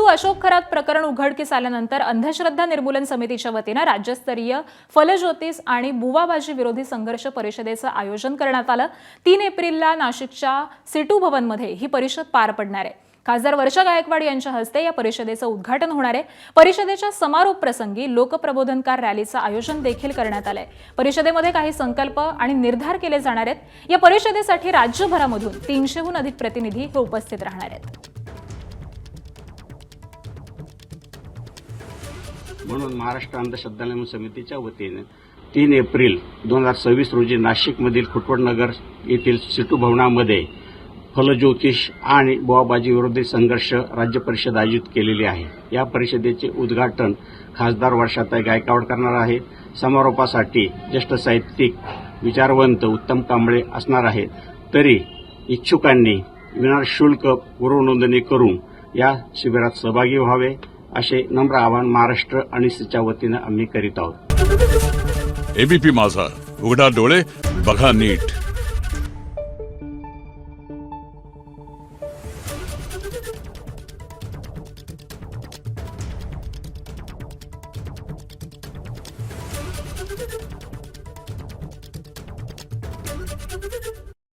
अशोक खरात प्रकरण उघडकीस आल्यानंतर अंधश्रद्धा निर्मूलन समितीच्या वतीनं राज्यस्तरीय फलज्योतिष आणि बुवाबाजी विरोधी संघर्ष परिषदेचं आयोजन करण्यात आलं। 3 एप्रिलला नाशिकच्या सिटू भवनमध्ये ही परिषद पार पडणार आहे। खासदार वर्षा गायकवाड यांच्या हस्ते या परिषदेचं उद्घाटन होणार आहे। परिषदेच्या समारोप प्रसंगी लोकप्रबोधनकार रॅलीचं आयोजन देखील करण्यात आलंय। परिषदेमध्ये काही संकल्प आणि निर्धार केले जाणार आहेत। या परिषदेसाठी राज्यभरामधून 300हून अधिक प्रतिनिधी हे उपस्थित राहणार आहेत। म्हणून महाराष्ट्र अंधश्रद्धा निर्मूलन समितीच्या वतीने 3 एप्रिल 2026 रोजी नाशिकमधील खुटवडनगर येथील सिटू भवनामध्ये फलज्योतिष आणि बुवाबाजी विरोधी संघर्ष राज्य परिषद आयोजित केलेली आहे। या परिषदेचे उद्घाटन खासदार वर्षाताई गायकवाड करणार आहेत। समारोपासाठी ज्येष्ठ साहित्यिक विचारवंत उत्तम कांबळे असणार आहेत। तरी इच्छुकांनी विनाशुल्क पूर्वनोंदणी करून या शिबिरात सहभागी व्हावे असे नम्र आवाहन महाराष्ट्र अनिसच्या वतीने आम्ही करीत आहोत। एबीपी माझा, उघडा डोळे बघा नीट।